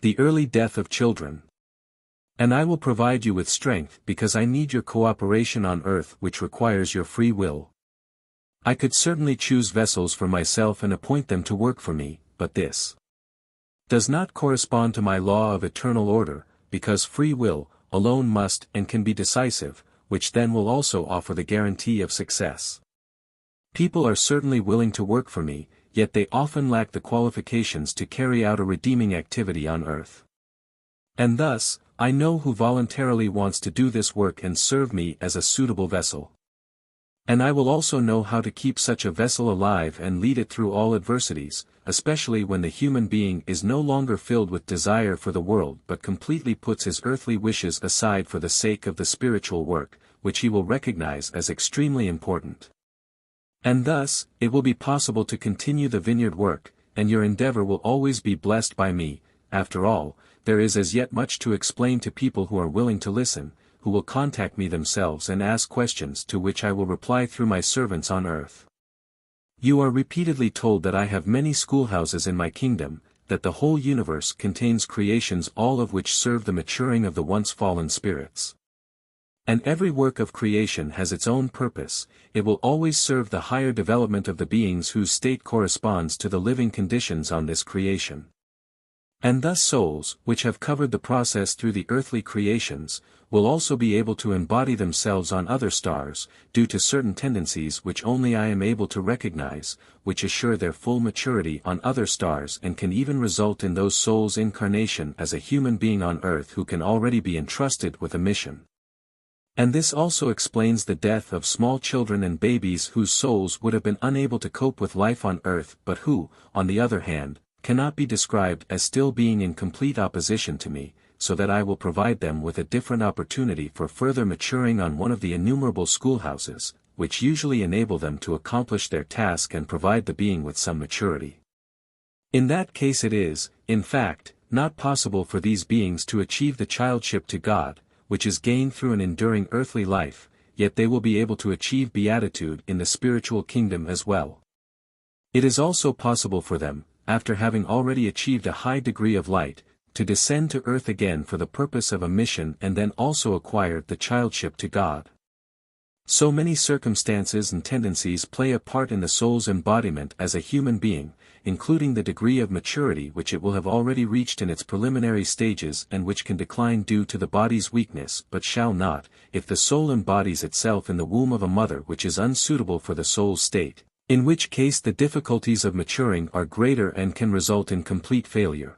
The early death of children. And I will provide you with strength because I need your cooperation on earth, which requires your free will. I could certainly choose vessels for myself and appoint them to work for me, but this does not correspond to my law of eternal order, because free will alone must and can be decisive, which then will also offer the guarantee of success. People are certainly willing to work for me, yet they often lack the qualifications to carry out a redeeming activity on earth. And thus, I know who voluntarily wants to do this work and serve me as a suitable vessel. And I will also know how to keep such a vessel alive and lead it through all adversities, especially when the human being is no longer filled with desire for the world but completely puts his earthly wishes aside for the sake of the spiritual work, which he will recognize as extremely important. And thus, it will be possible to continue the vineyard work, and your endeavor will always be blessed by me. After all, there is as yet much to explain to people who are willing to listen, who will contact me themselves and ask questions to which I will reply through my servants on earth. You are repeatedly told that I have many schoolhouses in my kingdom, that the whole universe contains creations all of which serve the maturing of the once fallen spirits. And every work of creation has its own purpose, it will always serve the higher development of the beings whose state corresponds to the living conditions on this creation. And thus souls, which have covered the process through the earthly creations, will also be able to embody themselves on other stars, due to certain tendencies which only I am able to recognize, which assure their full maturity on other stars and can even result in those souls' incarnation as a human being on earth who can already be entrusted with a mission. And this also explains the death of small children and babies whose souls would have been unable to cope with life on earth but who, on the other hand, cannot be described as still being in complete opposition to me, so that I will provide them with a different opportunity for further maturing on one of the innumerable schoolhouses, which usually enable them to accomplish their task and provide the being with some maturity. In that case it is, in fact, not possible for these beings to achieve the childship to God, which is gained through an enduring earthly life, yet they will be able to achieve beatitude in the spiritual kingdom as well. It is also possible for them, after having already achieved a high degree of light, to descend to earth again for the purpose of a mission and then also acquire the childship to God. So many circumstances and tendencies play a part in the soul's embodiment as a human being, including the degree of maturity which it will have already reached in its preliminary stages and which can decline due to the body's weakness but shall not, if the soul embodies itself in the womb of a mother which is unsuitable for the soul's state, in which case the difficulties of maturing are greater and can result in complete failure.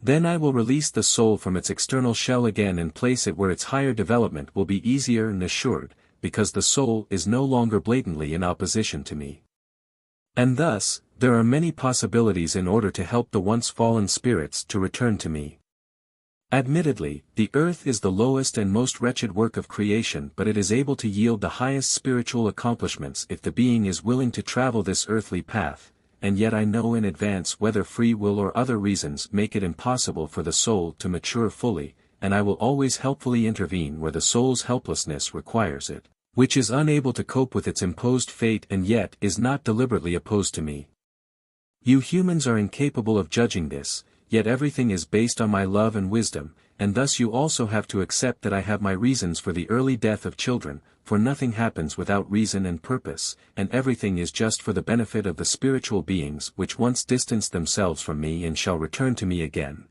Then I will release the soul from its external shell again and place it where its higher development will be easier and assured, because the soul is no longer blatantly in opposition to me. And thus, there are many possibilities in order to help the once fallen spirits to return to me. Admittedly, the earth is the lowest and most wretched work of creation, but it is able to yield the highest spiritual accomplishments if the being is willing to travel this earthly path, and yet I know in advance whether free will or other reasons make it impossible for the soul to mature fully, and I will always helpfully intervene where the soul's helplessness requires it, which is unable to cope with its imposed fate and yet is not deliberately opposed to me. You humans are incapable of judging this, yet everything is based on my love and wisdom, and thus you also have to accept that I have my reasons for the early death of children, for nothing happens without reason and purpose, and everything is just for the benefit of the spiritual beings which once distanced themselves from me and shall return to me again.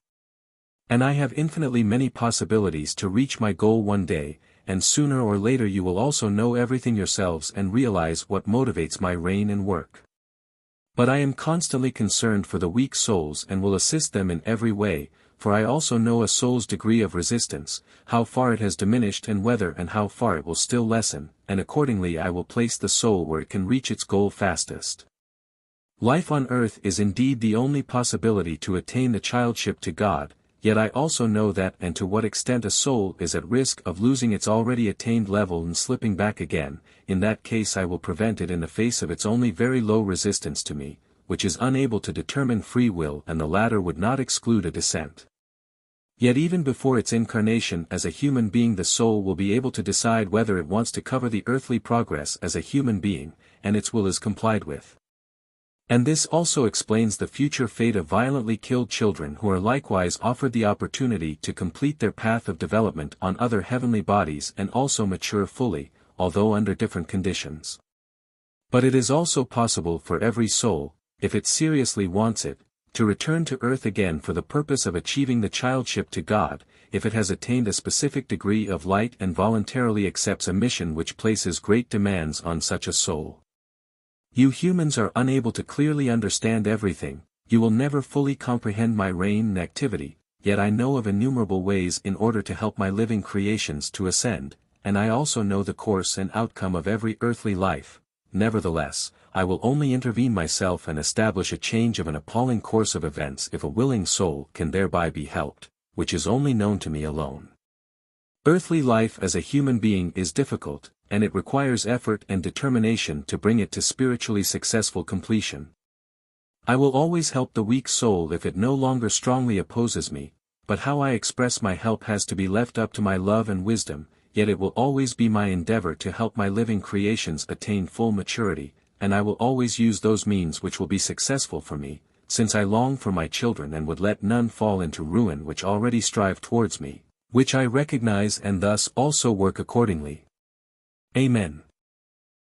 And I have infinitely many possibilities to reach my goal one day, and sooner or later you will also know everything yourselves and realize what motivates my reign and work. But I am constantly concerned for the weak souls and will assist them in every way, for I also know a soul's degree of resistance, how far it has diminished and whether and how far it will still lessen, and accordingly I will place the soul where it can reach its goal fastest. Life on earth is indeed the only possibility to attain the childship to God, yet I also know that and to what extent a soul is at risk of losing its already attained level and slipping back again, in that case I will prevent it in the face of its only very low resistance to me, which is unable to determine free will, and the latter would not exclude a descent. Yet even before its incarnation as a human being the soul will be able to decide whether it wants to cover the earthly progress as a human being, and its will is complied with. And this also explains the future fate of violently killed children who are likewise offered the opportunity to complete their path of development on other heavenly bodies and also mature fully, although under different conditions. But it is also possible for every soul, if it seriously wants it, to return to earth again for the purpose of achieving the childship to God, if it has attained a specific degree of light and voluntarily accepts a mission which places great demands on such a soul. You humans are unable to clearly understand everything, you will never fully comprehend my reign and activity, yet I know of innumerable ways in order to help my living creations to ascend, and I also know the course and outcome of every earthly life. Nevertheless, I will only intervene myself and establish a change of an appalling course of events if a willing soul can thereby be helped, which is only known to me alone. Earthly life as a human being is difficult, and it requires effort and determination to bring it to spiritually successful completion. I will always help the weak soul if it no longer strongly opposes me, but how I express my help has to be left up to my love and wisdom, yet it will always be my endeavor to help my living creations attain full maturity, and I will always use those means which will be successful for me, since I long for my children and would let none fall into ruin which already strive towards me, which I recognize and thus also work accordingly. Amen.